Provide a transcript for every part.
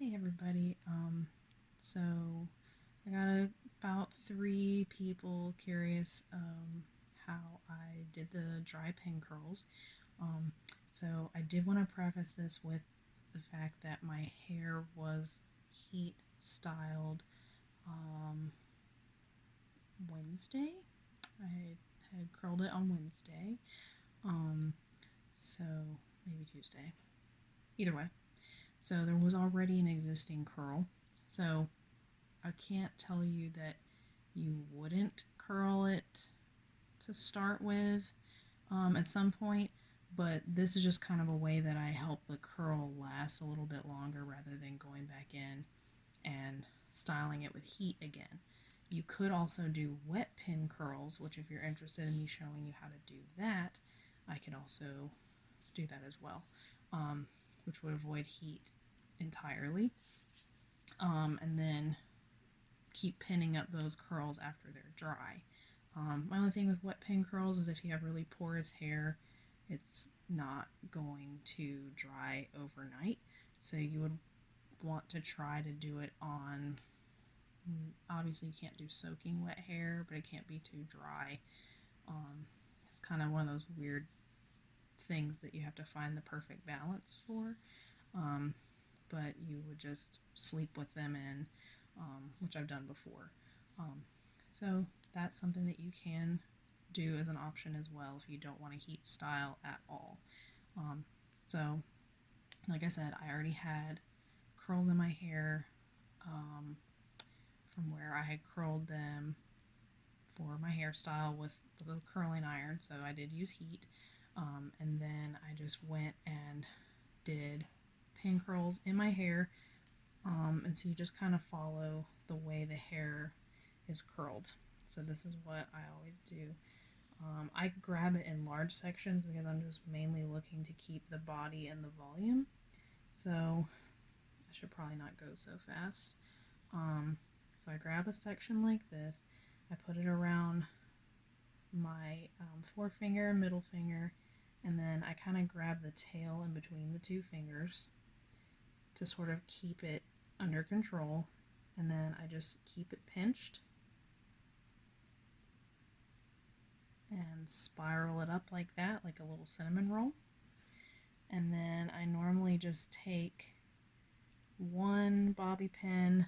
Hey everybody, so I got about 3 people curious how I did the dry pin curls. Um, so I did want to preface this with the fact that my hair was heat styled Wednesday. I had curled it on Wednesday, um, so maybe Tuesday. Either way, so there was already an existing curl. So I can't tell you that you wouldn't curl it to start with at some point, but this is just kind of a way that I help the curl last a little bit longer rather than going back in and styling it with heat again. You could also do wet pin curls, which if you're interested in me showing you how to do that, I could also do that as well, which would avoid heat entirely. And then keep pinning up those curls after they're dry. My only thing with wet pin curls is if you have really porous hair, it's not going to dry overnight. So you would want to try to do it on, obviously you can't do soaking wet hair, but it can't be too dry. It's kind of one of those weird things that you have to find the perfect balance for. But you would just sleep with them in, which I've done before. So that's something that you can do as an option as well if you don't want to heat style at all. So, like I said, I already had curls in my hair from where I had curled them for my hairstyle with a curling iron, so I did use heat. And then I just went and did pin curls in my hair. And so you just kind of follow the way the hair is curled. So this is what I always do. I grab it in large sections because I'm just mainly looking to keep the body and the volume. So I should probably not go so fast. So I grab a section like this. I put it around my forefinger, middle finger, and then I kind of grab the tail in between the 2 fingers to sort of keep it under control, and then I just keep it pinched and spiral it up like that, like a little cinnamon roll. And then I normally just take one bobby pin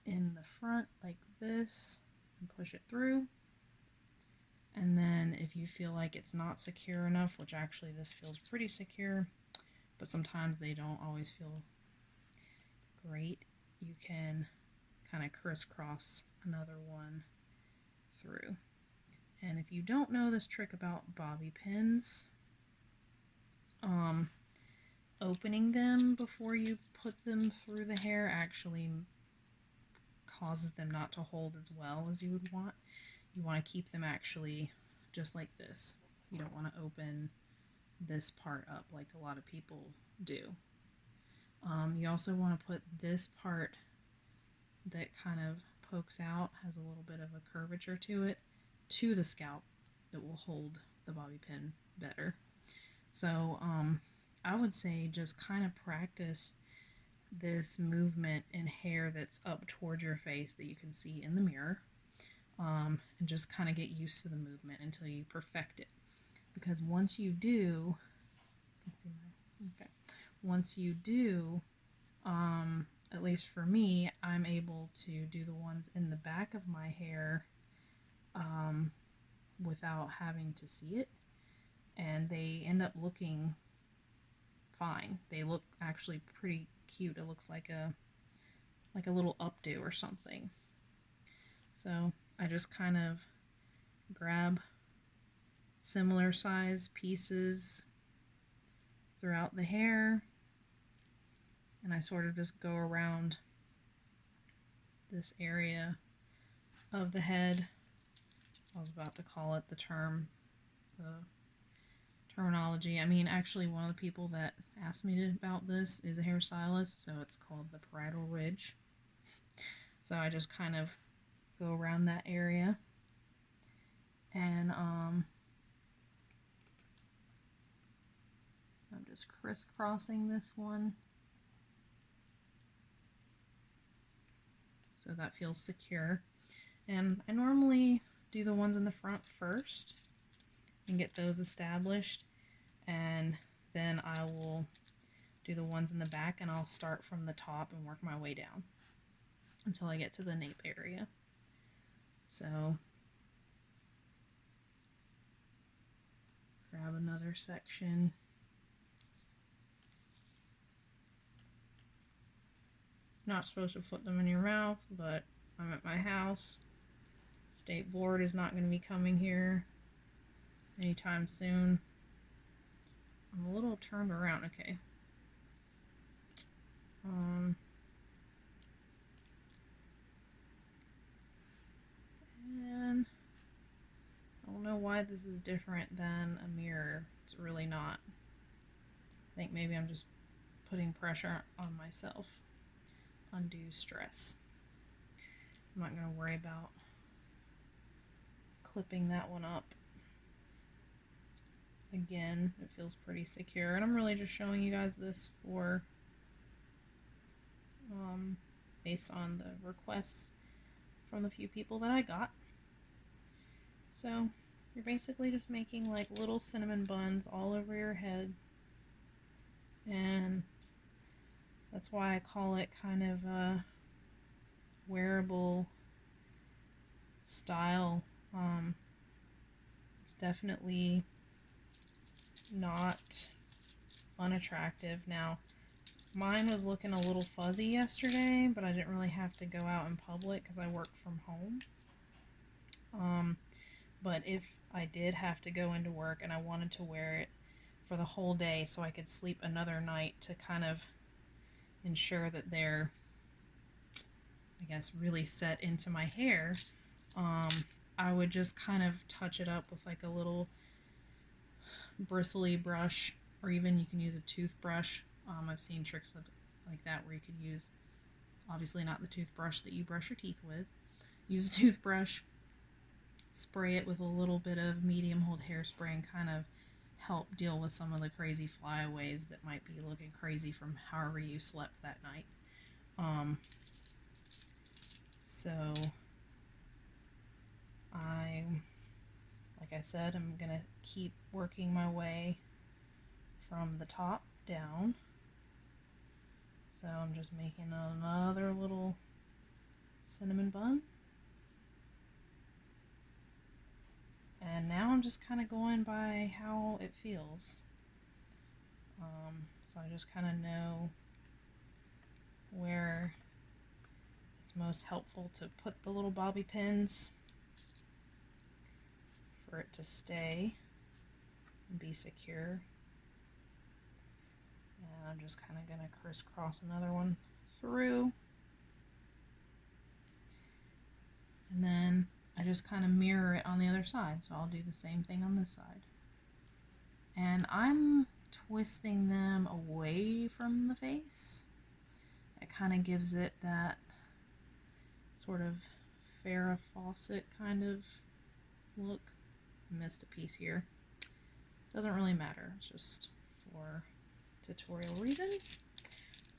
in the front like this and push it through. And then if you feel like it's not secure enough, which actually this feels pretty secure, but sometimes they don't always feel great, you can kind of crisscross another one through. And if you don't know this trick about bobby pins, opening them before you put them through the hair actually causes them not to hold as well as you would want. You want to keep them actually just like this. You don't want to open this part up like a lot of people do. You also want to put this part that kind of pokes out, has a little bit of a curvature to it, to the scalp. It will hold the bobby pin better. So I would say just kind of practice this movement in hair that's up towards your face that you can see in the mirror, and just kind of get used to the movement until you perfect it. Because once you do, once you do, at least for me, I'm able to do the ones in the back of my hair without having to see it, and they end up looking fine. They look actually pretty cute. It looks like a little updo or something. So I just kind of grab similar size pieces throughout the hair, and I sort of just go around this area of the head. I was about to call it the terminology. I mean, actually, one of the people that asked me about this is a hairstylist, so it's called the parietal ridge. So I just kind of go around that area, and I'm just crisscrossing this one so that feels secure. And I normally do the ones in the front first and get those established, and then I will do the ones in the back, and I'll start from the top and work my way down until I get to the nape area. So grab another section. Not supposed to put them in your mouth, but I'm at my house. State board is not going to be coming here anytime soon. I'm a little turned around. Okay. And I don't know why this is different than a mirror. It's really not. I think maybe I'm just putting pressure on myself. Undue stress. I'm not going to worry about clipping that one up. Again, it feels pretty secure, and I'm really just showing you guys this for based on the requests from the few people that I got. So you're basically just making like little cinnamon buns all over your head, and that's why I call it kind of a wearable style. It's definitely not unattractive. Now, mine was looking a little fuzzy yesterday, but I didn't really have to go out in public because I work from home. But if I did have to go into work and I wanted to wear it for the whole day so I could sleep another night to kind of ensure that they're, I guess, really set into my hair, I would just kind of touch it up with like a little bristly brush, or even you can use a toothbrush. I've seen tricks like that where you could use, obviously not the toothbrush that you brush your teeth with, use a toothbrush, spray it with a little bit of medium hold hairspray, and kind of help deal with some of the crazy flyaways that might be looking crazy from however you slept that night. So like I said, I'm gonna keep working my way from the top down. So I'm just making another little cinnamon bun. And now I'm just kind of going by how it feels. So I just kind of know where it's most helpful to put the little bobby pins for it to stay and be secure. And I'm just kind of going to crisscross another one through. And then I just kind of mirror it on the other side. So I'll do the same thing on this side. And I'm twisting them away from the face. It kind of gives it that sort of Farrah Fawcett kind of look. I missed a piece here. Doesn't really matter. It's just for tutorial reasons.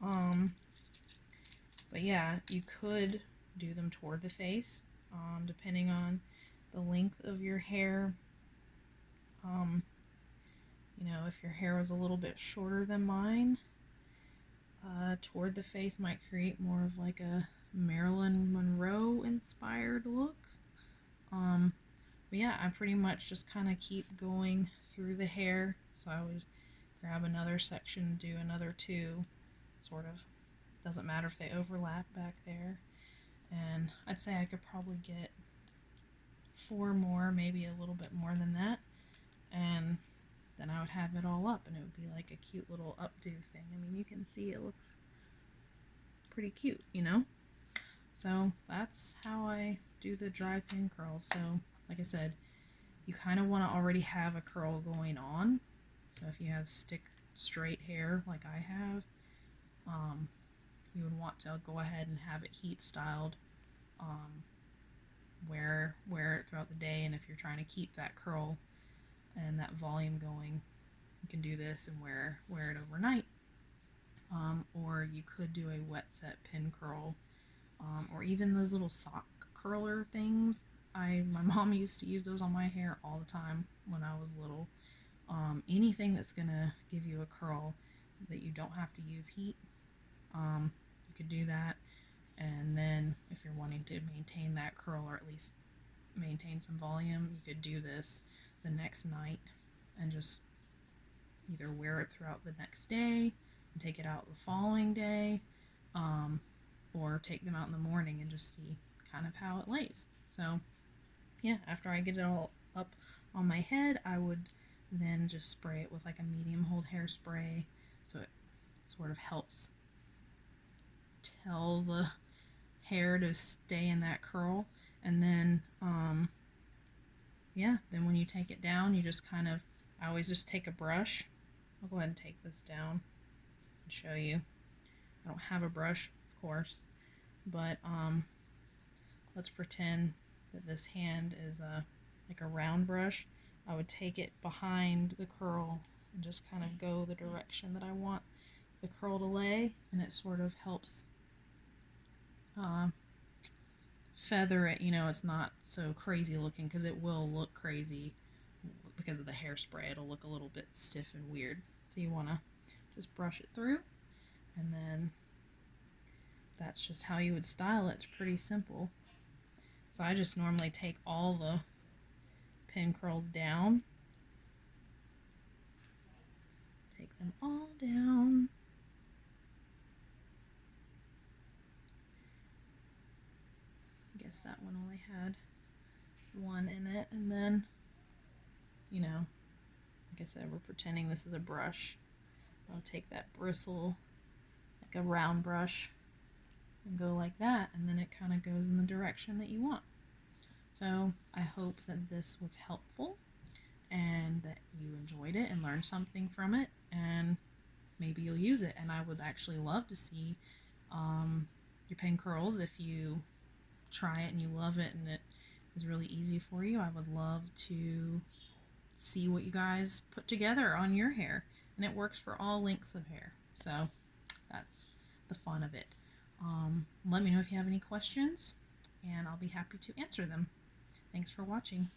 But yeah, you could do them toward the face, depending on the length of your hair. You know, if your hair was a little bit shorter than mine, toward the face might create more of like a Marilyn Monroe inspired look. But yeah, I pretty much just kind of keep going through the hair. So I would grab another section, do another two, sort of. Doesn't matter if they overlap back there. And I'd say I could probably get 4 more, maybe a little bit more than that. And then I would have it all up, and it would be like a cute little updo thing. I mean, you can see it looks pretty cute, you know? So that's how I do the dry pin curls. So like I said, you kind of want to already have a curl going on. So if you have straight hair like I have, you would want to go ahead and have it heat styled, wear it throughout the day. And if you're trying to keep that curl and that volume going, you can do this and wear it overnight. Or you could do a wet set pin curl or even those little sock curler things. My mom used to use those on my hair all the time when I was little. Anything that's gonna give you a curl that you don't have to use heat, you could do that. And then if you're wanting to maintain that curl, or at least maintain some volume, you could do this the next night and just either wear it throughout the next day and take it out the following day, or take them out in the morning and just see kind of how it lays. So yeah, after I get it all up on my head, I would then just spray it with like a medium hold hairspray, so it sort of helps tell the hair to stay in that curl. And then yeah, then when you take it down, you just kind of, I always just take a brush. I'll go ahead and take this down and show you. I don't have a brush, of course, but let's pretend that this hand is like a round brush. I would take it behind the curl and just kind of go the direction that I want the curl to lay, and it sort of helps feather it. You know, it's not so crazy looking, because it will look crazy because of the hairspray. It'll look a little bit stiff and weird. So you want to just brush it through, and then that's just how you would style it. It's pretty simple. So I just normally take all the pin curls down, take them all down. I guess that one only had one in it. And then, you know, like I said, we're pretending this is a brush. I'll take that bristle, like a round brush, and go like that, and then it kind of goes in the direction that you want. So I hope that this was helpful and that you enjoyed it and learned something from it, and maybe you'll use it. And I would actually love to see your pin curls. If you try it and you love it and it is really easy for you, I would love to see what you guys put together on your hair. And it works for all lengths of hair, so that's the fun of it. Let me know if you have any questions, and I'll be happy to answer them. Thanks for watching.